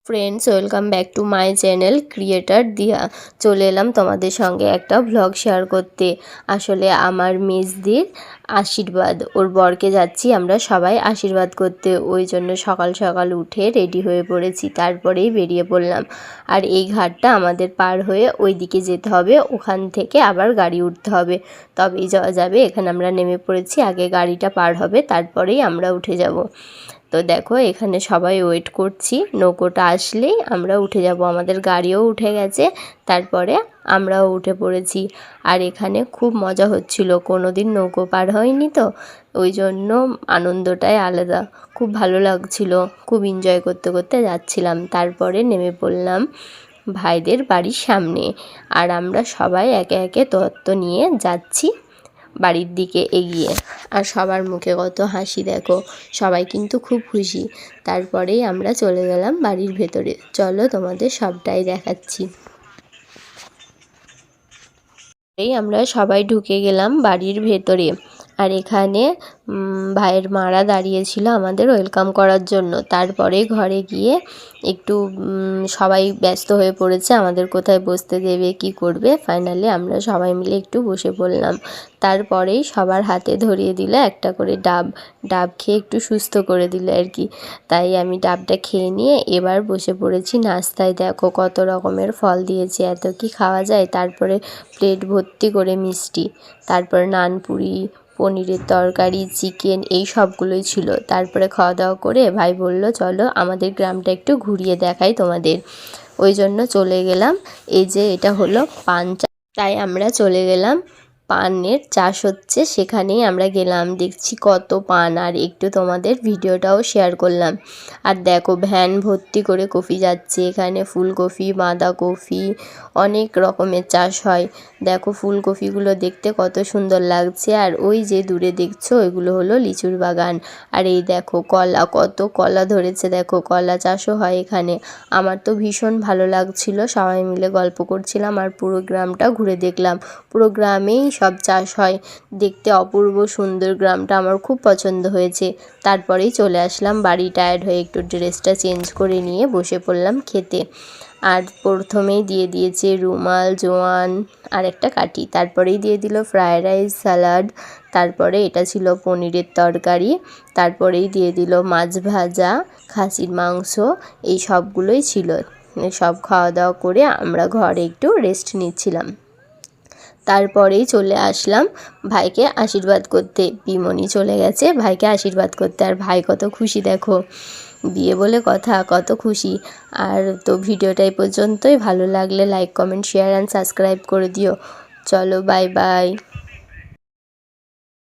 Friends, welcome back to my channel creator দিয়া। চলে এলাম তোমাদের সঙ্গে একটা ভ্লগ শেয়ার করতে। আসলে আমার মেজদির আশীর্বাদ, ওর বরকে যাচ্ছি আমরা সবাই আশীর্বাদ করতে, ওই জন্য সকাল সকাল উঠে রেডি হয়ে পড়েছি, তারপরেই বেরিয়ে পড়লাম। আর এই ঘাটটা আমাদের পার হয়ে ওই দিকে যেতে হবে, ওখান থেকে আবার গাড়ি উঠতে হবে, তবেই যাওয়া যাবে। এখানে আমরা নেমে পড়েছি, আগে গাড়িটা পার হবে তারপরেই আমরা উঠে যাব। তো দেখো এখানে সবাই ওয়েট করছি, নৌকোটা আসলেই আমরা উঠে যাব। আমাদের গাড়িও উঠে গেছে, তারপরে আমরাও উঠে পড়েছি। আর এখানে খুব মজা হচ্ছিল, কোনো দিন নৌকো পার হয়নি তো, ওই জন্য আনন্দটাই আলাদা। খুব ভালো লাগছিল, খুব এনজয় করতে করতে যাচ্ছিলাম। তারপরে নেমে পড়লাম ভাইদের বাড়ির সামনে, আর আমরা সবাই একে একে তত্ত্ব নিয়ে যাচ্ছি বাড়ির দিকে এগিয়ে। আর সবার মুখে কত হাসি দেখো, সবাই কিন্তু খুব খুশি। তারপরেই আমরা চলে গেলাম বাড়ির ভেতরে, চলো তোমাদের সবটাই দেখাচ্ছি। এই আমরা সবাই ঢুকে গেলাম বাড়ির ভেতরে। আর এখানে ভাইয়ের মারা দাঁড়িয়েছিল আমাদের ওয়েলকাম করার জন্য। তারপরে ঘরে গিয়ে একটু সবাই ব্যস্ত হয়ে পড়েছে, আমাদের কোথায় বসতে দেবে কি করবে। ফাইনালি আমরা সবাই মিলে একটু বসে পড়লাম। তারপরেই সবার হাতে ধরিয়ে দিল একটা করে ডাব খেয়ে একটু সুস্থ করে দিল আর কি। তাই আমি ডাবটা খেয়ে নিয়ে এবার বসে পড়েছি নাস্তায়। দেখো কত রকমের ফল দিয়েছে, এত কি খাওয়া যায়। তারপরে প্লেট ভর্তি করে মিষ্টি, তারপর নানপুরি, পনিরের তরকারি, চিকেন, এই সবগুলোই ছিল। তারপরে খাওয়া দাওয়া করে ভাই বলল চলো আমাদের গ্রামটা একটু ঘুরিয়ে দেখাই তোমাদের। ওই জন্য চলে গেলাম। এই যে এটা হলো পান চা, তাই আমরা চলে গেলাম। পানের চাষ হচ্ছে, সেখানেই আমরা গেলাম, দেখছি কত পান, আর একটু তোমাদের ভিডিওটাও শেয়ার করলাম। আর দেখো ভ্যান ভর্তি করে কফি যাচ্ছে, এখানে ফুলকপি, বাঁধাকপি, অনেক রকমের চাষ হয়। দেখো ফুলকপিগুলো দেখতে কত সুন্দর লাগছে। আর ওই যে দূরে দেখছো ওইগুলো হলো লিচুর বাগান। আর এই দেখো কলা, কত কলা ধরেছে, দেখো কলা চাষও হয় এখানে। আমার তো ভীষণ ভালো লাগছিল, সবাই মিলে গল্প করছিলাম আর পুরো গ্রামটা ঘুরে দেখলাম। পুরো গ্রামেই সব চাষ হয়, দেখতে অপূর্ব সুন্দর গ্রামটা, আমার খুব পছন্দ হয়েছে। তারপরেই চলে আসলাম বাড়ি, টায়ার্ড হয়ে একটু ড্রেসটা চেঞ্জ করে নিয়ে বসে পড়লাম খেতে। আর প্রথমেই দিয়ে দিয়েছে রুমাল, জোয়ান আর একটা কাঠি, তারপরেই দিয়ে দিল ফ্রায়েড রাইস, স্যালাড, তারপরে এটা ছিল পনিরের তরকারি, তারপরেই দিয়ে দিল মাছ ভাজা, খাসির মাংস, এই সবগুলোই ছিল। সব খাওয়া দাওয়া করে আমরা ঘরে একটু রেস্ট নিচ্ছিলাম। তারপরেই চলে আসলাম ভাইকে আশীর্বাদ করতে। বিমনি চলে গেছে ভাইকে আশীর্বাদ করতে, আর ভাই কত খুশি দেখো, বিয়ে বলে কথা, কত খুশি। আর তো ভিডিওটা এই পর্যন্তই, ভালো লাগলে like, comment, share and subscribe করে দিও। চলো বাই বাই।